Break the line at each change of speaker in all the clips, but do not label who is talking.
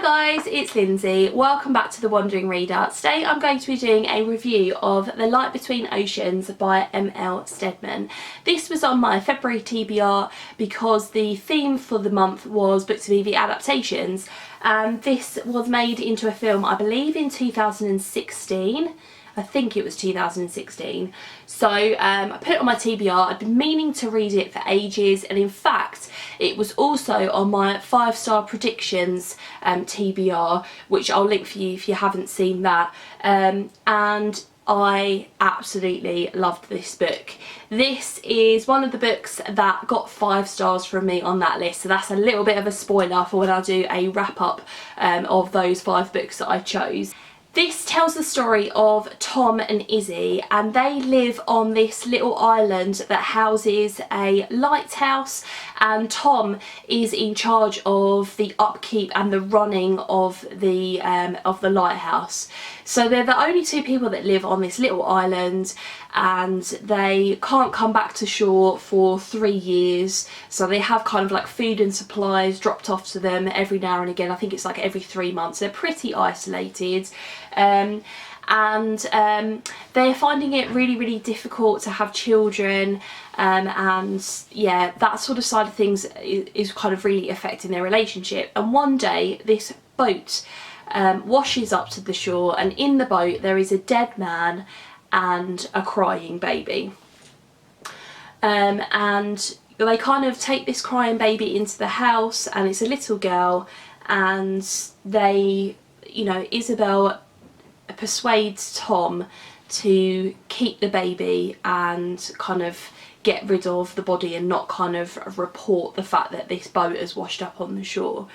guys, it's Lindsay. Welcome back to The Wandering Reader. Today I'm going to be doing a review of The Light Between Oceans by M L Stedman. This was on my February TBR because the theme for the month was book to movie adaptations, and this was made into a film I believe in 2016. I think it was 2016. So I put it on my TBR. I'd been meaning to read it for ages, and in fact it was also on my 5-star predictions TBR, which I'll link for you if you haven't seen that. And I absolutely loved this book. This is one of the books that got 5 stars from me on that list, so that's a little bit of a spoiler for when I do a wrap up of those 5 books that I chose. This tells the story of Tom and Izzy, and they live on this little island that houses a lighthouse, and Tom is in charge of the upkeep and the running of the lighthouse. So they're the only 2 people that live on this little island, and they can't come back to shore for 3 years, so they have kind of like food and supplies dropped off to them every now and again. I think it's like every 3 months. They're pretty isolated. They're finding it really difficult to have children, and yeah, that sort of side of things is kind of really affecting their relationship. And one day this boat washes up to the shore, and in the boat there is a dead man and a crying baby, and they kind of take this crying baby into the house, and it's a little girl, and they, you know, Isabel persuades Tom to keep the baby and kind of get rid of the body and not kind of report the fact that this boat has washed up on the shore.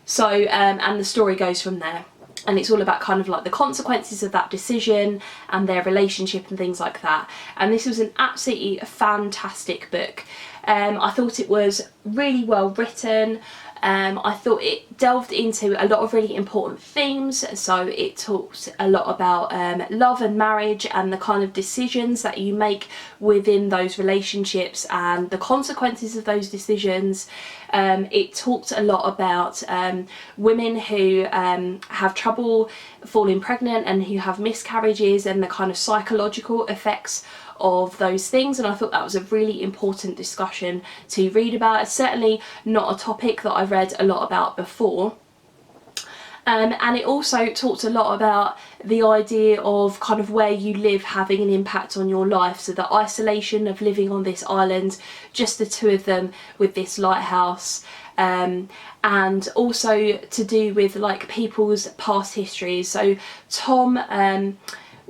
So and the story goes from there, and it's all about kind of like the consequences of that decision and their relationship and things like that. And this was an absolutely fantastic book. I thought it was really well written. I thought it delved into a lot of really important themes. So it talked a lot about love and marriage and the kind of decisions that you make within those relationships and the consequences of those decisions. It talked a lot about women who have trouble falling pregnant and who have miscarriages and the kind of psychological effects of those things, and I thought that was a really important discussion to read about. It's certainly not a topic that I've read a lot about before. And it also talked a lot about the idea of kind of where you live having an impact on your life. So the isolation of living on this island, just the 2 of them with this lighthouse, and also to do with like people's past histories. So Tom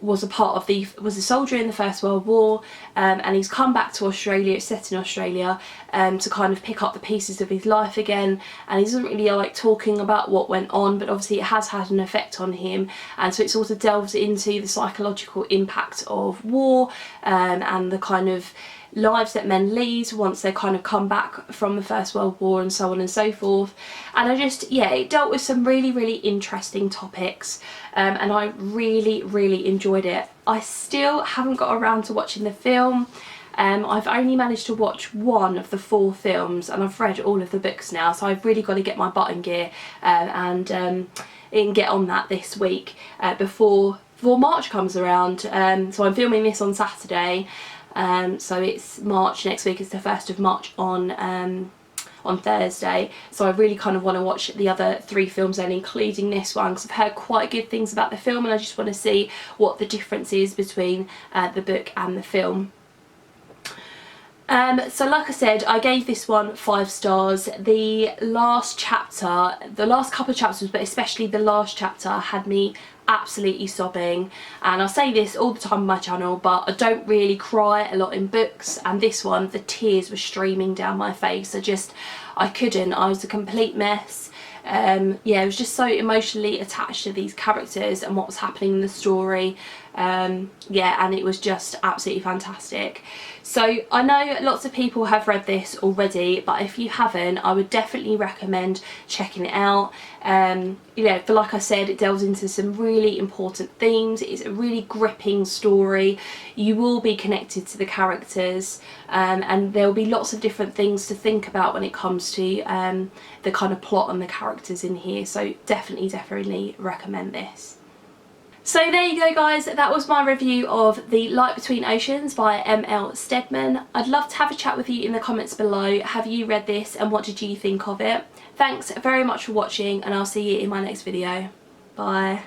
was a soldier in the First World War, and he's come back to Australia. It's set in Australia, to kind of pick up the pieces of his life again, and he doesn't really like talking about what went on, but obviously it has had an effect on him, and so it sort of delves into the psychological impact of war, and the kind of lives that men lead once they kind of come back from the First World War, and so on and so forth. And it dealt with some really interesting topics, and I really enjoyed it. I still haven't got around to watching the film. I've only managed to watch 1 of the 4 films, and I've read all of the books now, so I've really got to get my butt in gear and get on that this week before March comes around. So I'm filming this on Saturday. So it's March next week. It's the 1st of March on Thursday, so I really kind of want to watch the other 3 films then, including this one, because I've heard quite good things about the film, and I just want to see what the difference is between the book and the film. So like I said, I gave this one 5 stars. The last couple of chapters, but especially the last chapter, had me absolutely sobbing. And I say this all the time on my channel, but I don't really cry a lot in books, and this one, the tears were streaming down my face. I couldn't. I was a complete mess. Yeah, I was just so emotionally attached to these characters and what was happening in the story. Yeah, and it was just absolutely fantastic. So I know lots of people have read this already, but if you haven't, I would definitely recommend checking it out. You know, but like I said, it delves into some really important themes. It's a really gripping story. You will be connected to the characters, and there will be lots of different things to think about when it comes to the kind of plot and the characters in here. So definitely recommend this. So there you go guys, that was my review of The Light Between Oceans by M L Stedman. I'd love to have a chat with you in the comments below. Have you read this and what did you think of it? Thanks very much for watching, and I'll see you in my next video. Bye.